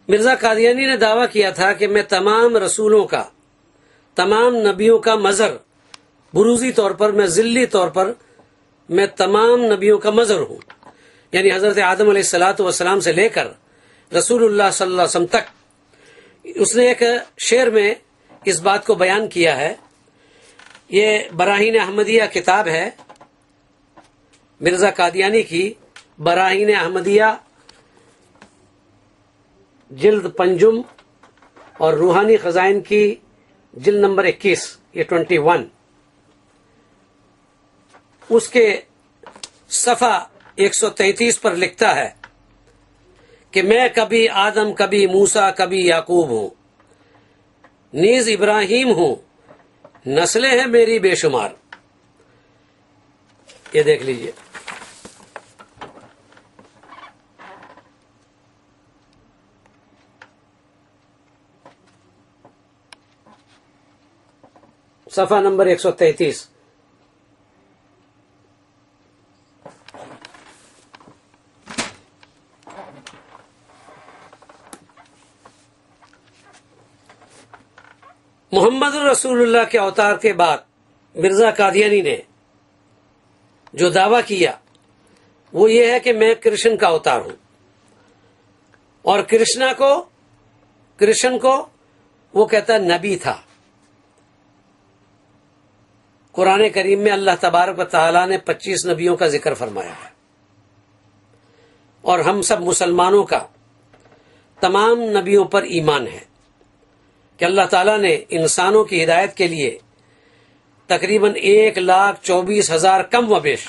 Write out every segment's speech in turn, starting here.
مرزا قادیانی نے دعویٰ کیا تھا کہ میں تمام رسولوں کا، تمام نبیوں کا مظہر، بروزی طور پر، میں ذلی طور پر میں تمام نبیوں کا مظہر ہوں، یعنی حضرت آدم علیہ الصلاۃ والسلام سے لے کر رسول اللہ صلی اللہ علیہ وسلم تک۔ اس نے ایک شعر میں اس بات کو بیان کیا ہے۔ یہ براہین احمدیہ کتاب ہے مرزا قادیانی کی، براہین احمدیہ جلد پنجم، اور روحانی خزائن کی جلد نمبر 21، یہ 21۔ اس کے صفحہ 133 پر لکھتا ہے کہ میں کبھی آدم، کبھی موسیٰ، کبھی یعقوب ہوں، نیز ابراہیم ہوں، نسلیں ہیں میری بے شمار۔ یہ دیکھ لیجئے۔ صفحہ نمبر 133۔ محمد رسول اللہ کے اوتار کے بعد مرزا قادیانی نے جو دعویٰ کیا وہ یہ ہے کہ میں کرشن کا اوتار ہوں، اور کرشن کو وہ کہتا ہے نبی تھا۔ قرآن کریم میں اللہ تبارک و تعالیٰ نے 25 نبیوں کا ذکر فرمایا ہے، اور ہم سب مسلمانوں کا تمام نبیوں پر ایمان ہے کہ اللہ تعالیٰ نے انسانوں کی ہدایت کے لیے تقریباً 1,24,000 کم و بیش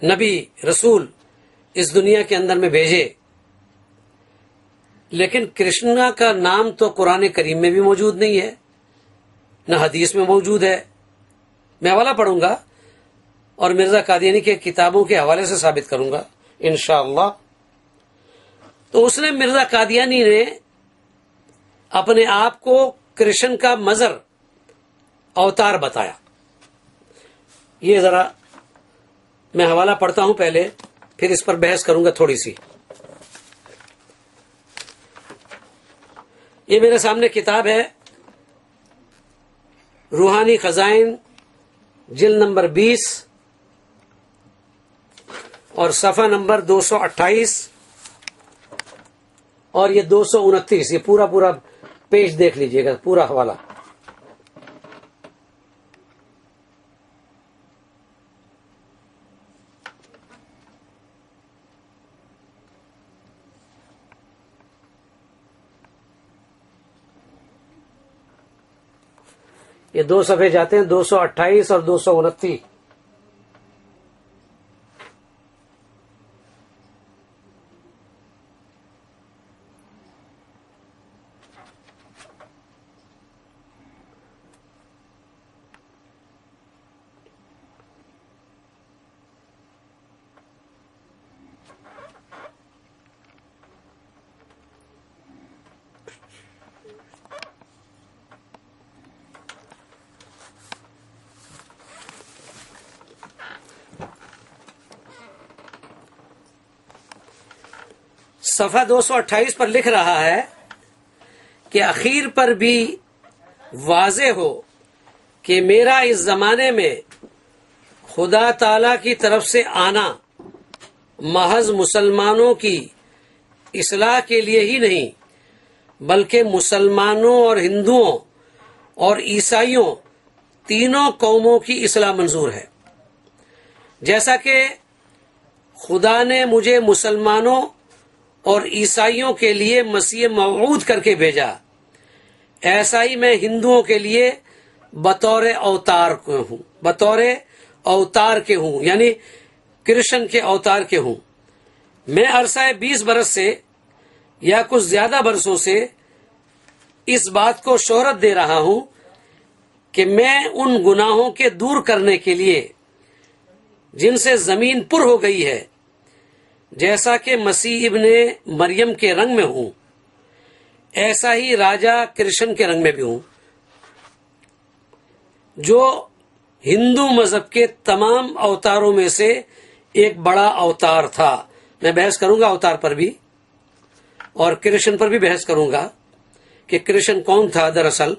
نبی رسول اس دنیا کے اندر میں بھیجے، لیکن کرشنا کا نام تو قرآن کریم میں بھی موجود نہیں ہے، نہ حدیث میں موجود ہے۔ میں حوالہ پڑھوں گا اور مرزا قادیانی کے کتابوں کے حوالے سے ثابت کروں گا انشاءاللہ۔ تو اس نے مرزا قادیانی نے اپنے آپ کو کرشن کا مظہر، اوتار بتایا۔ یہ ذرا میں حوالہ پڑھتا ہوں پہلے، پھر اس پر بحث کروں گا تھوڑی سی۔ یہ میرے سامنے کتاب ہے روحانی خزائن، جلد نمبر 20 اور صفحہ نمبر 228 اور یہ 229۔ یہ پورا پیج دیکھ لیجئے گا، پورا حوالہ۔ یہ 2 صفحے جاتے ہیں، 228 اور 229۔ صفحہ 228 پر لکھ رہا ہے کہ اخیر پر بھی واضح ہو کہ میرا اس زمانے میں خدا تعالی کی طرف سے آنا محض مسلمانوں کی اصلاح کے لیے ہی نہیں، بلکہ مسلمانوں اور ہندوؤں اور عیسائیوں تینوں قوموں کی اصلاح منظور ہے۔ جیسا کہ خدا نے مجھے مسلمانوں اور عیسائیوں کے لیے مسیح موعود کر کے بھیجا، ایسا ہی میں ہندوؤں کے لیے بطور اوتار کے ہوں، یعنی کرشن کے اوتار کے ہوں۔ میں عرصہ 20 برس سے یا کچھ زیادہ برسوں سے اس بات کو شہرت دے رہا ہوں کہ میں ان گناہوں کے دور کرنے کے لیے جن سے زمین پر ہو گئی ہے، جیسا کہ مسیح ابن مریم کے رنگ میں ہوں، ایسا ہی راجا کرشن کے رنگ میں بھی ہوں، جو ہندو مذہب کے تمام اوتاروں میں سے ایک بڑا اوتار تھا۔ میں بحث کروں گا اوتار پر بھی، اور کرشن پر بھی بحث کروں گا کہ کرشن کون تھا دراصل،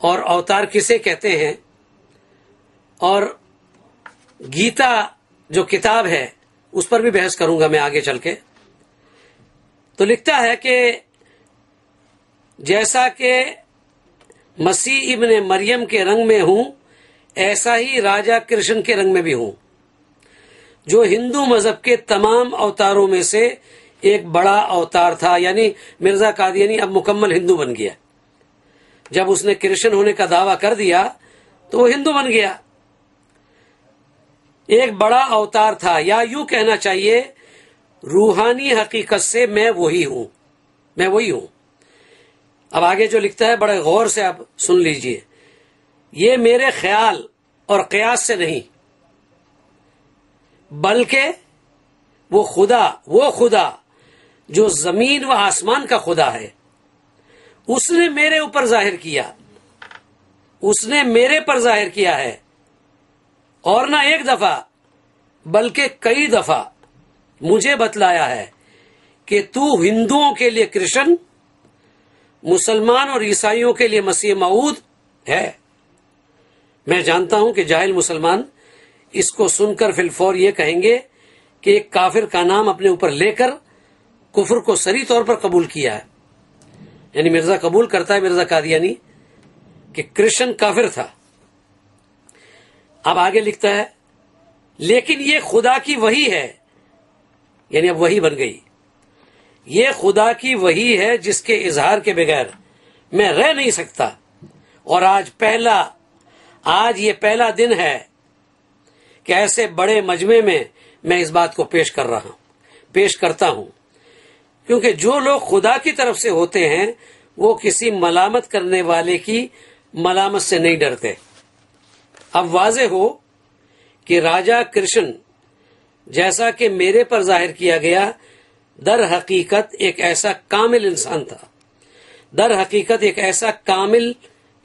اور اوتار کسے کہتے ہیں، اور گیتا جو کتاب ہے اس پر بھی بحث کروں گا میں آگے چل کے۔ تو لکھتا ہے کہ جیسا کہ مسیح ابن مریم کے رنگ میں ہوں ایسا ہی راجا کرشن کے رنگ میں بھی ہوں، جو ہندو مذہب کے تمام اوتاروں میں سے ایک بڑا اوتار تھا۔ یعنی مرزا قادیانی اب مکمل ہندو بن گیا، جب اس نے کرشن ہونے کا دعویٰ کر دیا تو وہ ہندو بن گیا۔ ایک بڑا اوتار تھا، یا یوں کہنا چاہیے روحانی حقیقت سے میں وہی ہوں، میں وہی ہوں۔ اب آگے جو لکھتا ہے بڑے غور سے آپ سن لیجئے، یہ میرے خیال اور قیاس سے نہیں، بلکہ وہ خدا جو زمین و آسمان کا خدا ہے، اس نے میرے اوپر ظاہر کیا، اس نے میرے پر ظاہر کیا ہے، اور نہ ایک دفعہ بلکہ کئی دفعہ مجھے بتلایا ہے کہ تو ہندوؤں کے لیے کرشن، مسلمان اور عیسائیوں کے لیے مسیح موعود ہے۔ میں جانتا ہوں کہ جاہل مسلمان اس کو سن کر فی الفور یہ کہیں گے کہ ایک کافر کا نام اپنے اوپر لے کر کفر کو صریح طور پر قبول کیا ہے۔ یعنی مرزا قبول کرتا ہے، مرزا قادیانی، کہ کرشن کافر تھا۔ اب آگے لکھتا ہے لیکن یہ خدا کی وحی ہے، یعنی اب وحی بن گئی، یہ خدا کی وحی ہے جس کے اظہار کے بغیر میں رہ نہیں سکتا، اور آج یہ پہلا دن ہے کہ ایسے بڑے مجمع میں اس بات کو پیش کرتا ہوں، کیونکہ جو لوگ خدا کی طرف سے ہوتے ہیں وہ کسی ملامت کرنے والے کی ملامت سے نہیں ڈرتے۔ اب واضح ہو کہ راجا کرشن جیسا کہ میرے پر ظاہر کیا گیا در حقیقت ایک ایسا کامل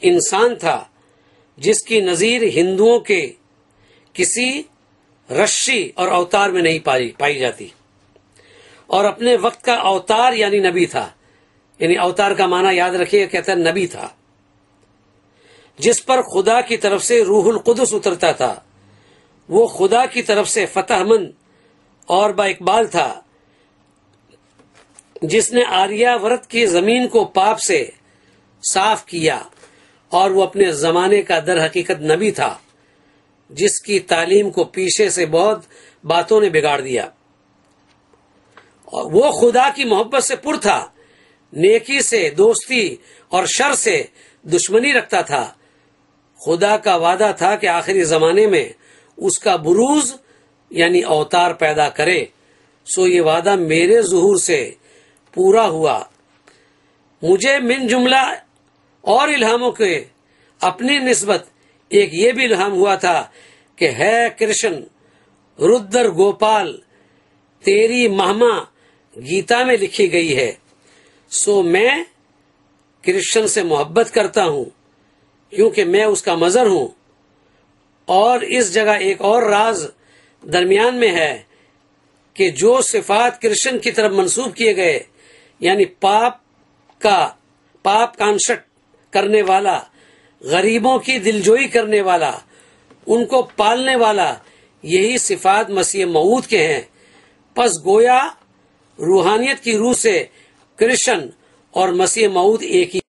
انسان تھا جس کی نظیر ہندوؤں کے کسی رشی اور اوتار میں نہیں پائی جاتی، اور اپنے وقت کا اوتار یعنی نبی تھا۔ یعنی اوتار کا معنی یاد رکھیے، کہتا ہے نبی تھا، جس پر خدا کی طرف سے روح القدس اترتا تھا۔ وہ خدا کی طرف سے فتح مند اور با اقبال تھا، جس نے آریہ ورت کی زمین کو پاپ سے صاف کیا، اور وہ اپنے زمانے کا در حقیقت نبی تھا جس کی تعلیم کو پیچھے سے بہت باتوں نے بگاڑ دیا۔ وہ خدا کی محبت سے پر تھا، نیکی سے دوستی اور شر سے دشمنی رکھتا تھا۔ خدا کا وعدہ تھا کہ آخری زمانے میں اس کا بروز یعنی اوتار پیدا کرے، سو یہ وعدہ میرے ظہور سے پورا ہوا۔ مجھے من جملہ اور الہاموں کے اپنی نسبت ایک یہ بھی الہام ہوا تھا کہ ہے کرشن ردر گوپال تیری مہما گیتا میں لکھی گئی ہے، سو میں کرشن سے محبت کرتا ہوں کیونکہ میں اس کا مظہر ہوں۔ اور اس جگہ ایک اور راز درمیان میں ہے کہ جو صفات کرشن کی طرف منسوب کیے گئے، یعنی پاپ کانشٹ کرنے والا، غریبوں کی دلجوئی کرنے والا، ان کو پالنے والا، یہی صفات مسیح موعود کے ہیں۔ پس گویا روحانیت کی روح سے کرشن اور مسیح موعود ایک ہی